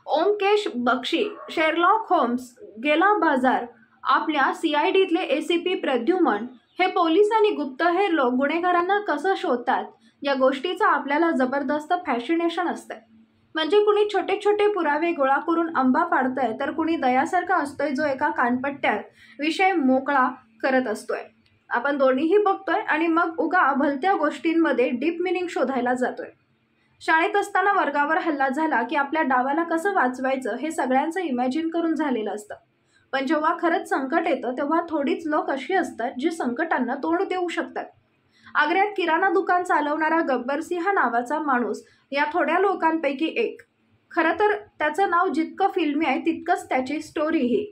Omkesh Bakshi, Sherlock homes, गेला बाजार, आपल्या सीआयडीतले एसीपी प्रद्युमन हे पोलीस आणि गुप्तहेर लोक गुन्हेगारांना कसं शोधतात या गोष्टीचं आपल्याला जबरदस्त फॅसिनेशन असतंय. म्हणजे कुणी छोटे छोटे पुरावे गोळा करून आंबा पाडतंय, तर कुणी दयासारखा असतोय जो एका कानपट्ट्यात विषय मोकळा करत असतोय. आपण दोन्हीही बघतोय आणि मग उगा भलत्या गोष्टींमध्ये डीप मिनिंग शोधायला जातोय. शाळेत असताना वर्गावर हल्ला झाला की आपल्या डावाला कसं वाचवायचं हे सगळ्यांचं इमॅजिन करून झालेलं असतं. पण जेव्हा खरंच संकट येतं तेव्हा थोडीच लोक अशी असतात जी संकटांना तोंड देऊ शकतात. आग्र्यात किराणा दुकान चालवणारा गब्बरसिंह नावाचा माणूस या थोड्या लोकांपैकी एक. खरं तर त्याचं नाव जितकं फिल्मी आहे तितकंच त्याची स्टोरीही.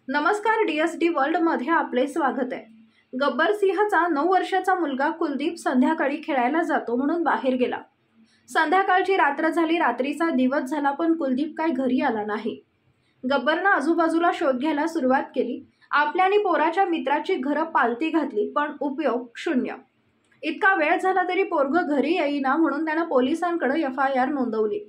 नमस्कार, DSD वर्ल्डमध्ये आपले स्वागत आहे. गब्बरसिंहचा 9 वर्षाचा मुलगा कुलदीप संध्याकाळी खेळायला जातो म्हणून बाहेर गेला. संध्याकाळची रात्र झाली, रात्रीचा दिवस झाला, पण कुलदीप काय घरी आला नाही. गब्बरनं आजूबाजूला शोध घ्यायला सुरुवात केली. आपल्या आणि पोराच्या मित्राची घरं पालती घातली, पण उपयोग शून्य. इतका वेळ झाला तरी पोरगं घरी येईना म्हणून त्यानं पोलिसांकडे FIR नोंदवली.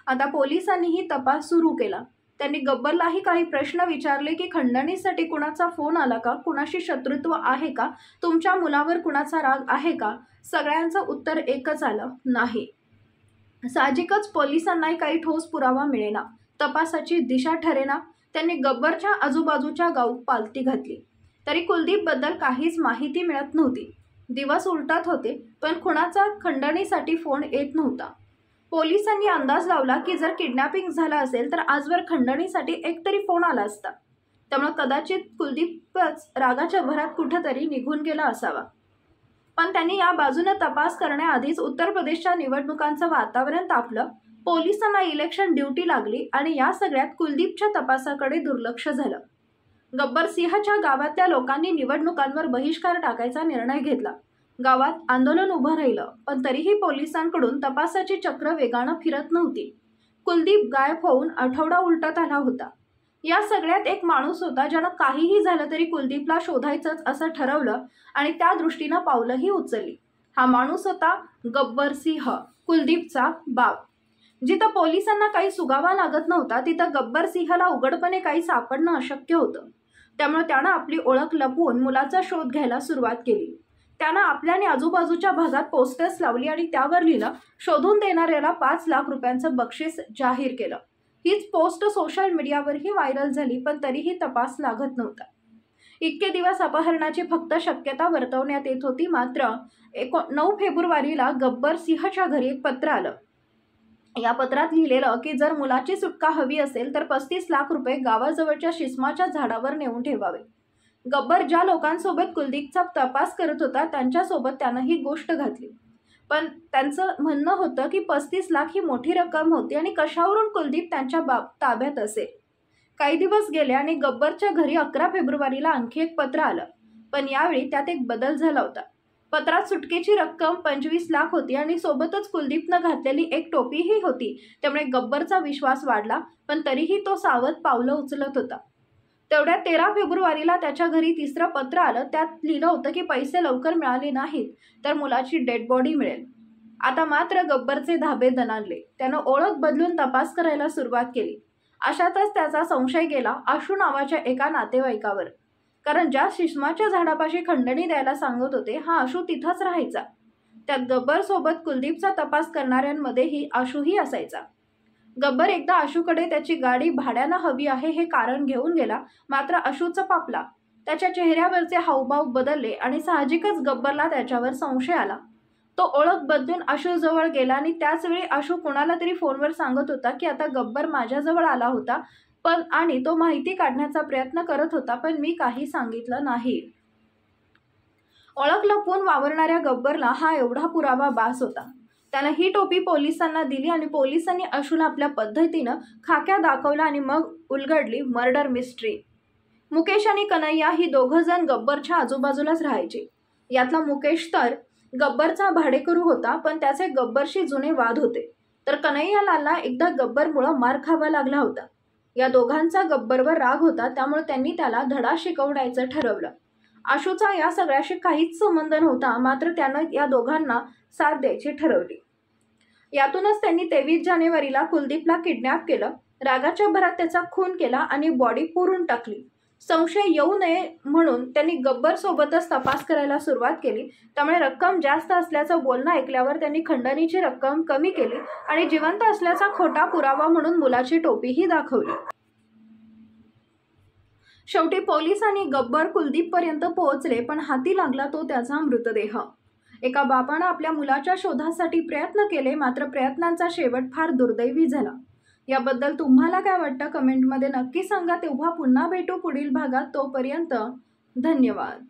आता पोलिसांनीही तपास सुरू केला. त्यांनी गब्बरलाही काही प्रश्न विचारले की खंडणीसाठी कुणाचा फोन आला का, कुणाशी शत्रुत्व आहे का, तुमच्या मुलावर कुणाचा राग आहे का. सगळ्यांचं उत्तर एकच आलं, नाही. साहजिकच पोलिसांनाही काही ठोस पुरावा मिळेना, तपासाची दिशा ठरेना. त्यांनी गब्बरच्या आजूबाजूच्या गावात पालती घातली, तरी कुलदीपबद्दल काहीच माहिती मिळत नव्हती. दिवस उलटत होते, पण कुणाचा खंडणीसाठी फोन येत नव्हता. पोलिसांनी अंदाज लावला की जर किडनॅपिंग झालं असेल तर आजवर खंडणीसाठी एक तरी फोन आला असता. त्यामुळे कदाचित कुलदीपच रागाच्या भरात कुठंतरी निघून गेला असावा. पण त्यांनी या बाजूने तपास करण्याआधीच उत्तर प्रदेशच्या निवडणुकांचं वातावरण तापलं. पोलिसांना इलेक्शन ड्युटी लागली आणि या सगळ्यात कुलदीपच्या तपासाकडे दुर्लक्ष झालं. गब्बरसिंहच्या गावातल्या लोकांनी निवडणुकांवर बहिष्कार टाकायचा निर्णय घेतला. गावात आंदोलन उभं राहिलं, पण तरीही पोलिसांकडून तपासाची चक्र वेगानं फिरत नव्हती. कुलदीप गायब होऊन आठवडा उलटत आला होता. या सगळ्यात एक माणूस होता ज्यानं काहीही झालं तरी कुलदीपला शोधायचंच असं ठरवलं आणि त्या दृष्टीनं पावलंही उचलली. हा माणूस होता गब्बरसिंह, कुलदीपचा बाप. जिथं पोलिसांना काही सुगावा लागत नव्हता तिथं गब्बरसिंहला उघडपणे काही सापडणं अशक्य होतं. त्यामुळे त्यानं आपली ओळख लपवून मुलाचा शोध घ्यायला सुरुवात केली. त्यानं आपल्या आणि आजूबाजूच्या भागात पोस्टर्स लावली आणि त्यावर लिहिलं, शोधून देणाऱ्याला 5 लाख रुपयांचं बक्षीस जाहीर केलं. हीच पोस्ट सोशल मीडियावरही व्हायरल झाली, पण तरीही तपास लागत नव्हता. इतके दिवस अपहरणाची फक्त शक्यता वर्तवण्यात येत होती. मात्र 9 फेब्रुवारीला गब्बरसिंहच्या घरी एक पत्र आलं. या पत्रात लिहिलेलं की जर मुलाची सुटका हवी असेल तर 35 लाख रुपये गावाजवळच्या शिसमाच्या झाडावर नेऊन ठेवावे. गब्बर ज्या लोकांसोबत कुलदीपचा तपास करत होता त्यांच्यासोबत त्यानं ही गोष्ट घातली. पण त्यांचं म्हणणं होतं की 35 लाख ही मोठी रक्कम होती आणि कशावरून कुलदीप त्यांच्या ताब्यात असेल. काही दिवस गेले आणि गब्बरच्या घरी 11 फेब्रुवारीला आणखी एक पत्र आलं. पण यावेळी त्यात एक बदल झाला होता. पत्रात सुटकेची रक्कम 25 लाख होती आणि सोबतच कुलदीपनं घातलेली एक टोपीही होती. त्यामुळे गब्बरचा विश्वास वाढला, पण तरीही तो सावध पावलं उचलत होता. तेवढ्या 13 फेब्रुवारीला त्याच्या घरी तिसरं पत्र आलं. त्यात लिहिलं होतं की पैसे लवकर मिळाले नाहीत तर मुलाची डेड बॉडी मिळेल. आता मात्र गब्बरचे धाबे दणाणले. त्यानं ओळख बदलून तपास करायला सुरुवात केली. अशातच त्याचा संशय गेला आशू नावाच्या एका नातेवाईकावर. कारण ज्या शिसमाच्या झाडापाशी खंडणी द्यायला सांगत होते हा आशू तिथंच राहायचा. त्यात गब्बरसोबत कुलदीपचा तपास करणाऱ्यांमध्येही आशूही असायचा. गब्बर एकदा आशूकडे त्याची गाडी भाड्यानं हवी आहे हे कारण घेऊन गेला. मात्र आशूचा पापला. त्याच्या चेहऱ्यावरचे हावभाव बदलले आणि साहजिकच गब्बरला त्याच्यावर संशय आला. तो ओळख बदलून आशूजवळ गेला आणि त्याच वेळी आशू कोणाला तरी फोनवर सांगत होता की आता गब्बर माझ्याजवळ आला होता आणि तो माहिती काढण्याचा प्रयत्न करत होता, पण मी काही सांगितलं नाही. ओळख लपवून वावरणाऱ्या गब्बरला हा एवढा पुरावा बास होता. त्यानं ही टोपी पोलिसांना दिली आणि पोलिसांनी आशूला आपल्या पद्धतीनं खाक्या दाखवला आणि मग उलगडली मर्डर मिस्ट्री. मुकेश आणि कन्हैया ही दोघं जण गब्बरच्या आजूबाजूलाच राहायचे. यातला मुकेश तर गब्बरचा भाडेकरू होता, पण त्याचे गब्बरशी जुने वाद होते. तर कन्हैयालालला एकदा गब्बरमुळं मार खावा लागला होता. या दोघांचा गब्बरवर राग होता, त्यामुळे त्यांनी त्याला धडा शिकवण्याचं ठरवलं. आशूचा या सगळ्याशी काहीच संबंध नव्हता, मात्र त्यानं या दोघांना साथ द्यायची ठरवली. यातूनच त्यांनी 23 जानेवारीला कुलदीपला किडनॅप केलं, रागाच्या भरात त्याचा खून केला आणि बॉडी पुरून टाकली. संशय येऊ नये म्हणून त्यांनी गब्बर सोबतच तपास करायला सुरुवात केली. त्यामुळे रक्कम जास्त असल्याचं बोलणं ऐकल्यावर त्यांनी खंडणीची रक्कम कमी केली आणि जिवंत असल्याचा खोटा पुरावा म्हणून मुलाची टोपीही दाखवली. शेवटी पोलिसांनी गब्बर कुलदीपपर्यंत पोहोचले, पण हाती लागला तो त्याचा मृतदेह. एका बापानं आपल्या मुलाच्या शोधासाठी प्रयत्न केले, मात्र प्रयत्नांचा शेवट फार दुर्दैवी झाला. याबद्दल तुम्हाला काय वाटतं कमेंटमध्ये नक्की सांगा. तेव्हा पुन्हा भेटू पुढील भागात. तोपर्यंत धन्यवाद.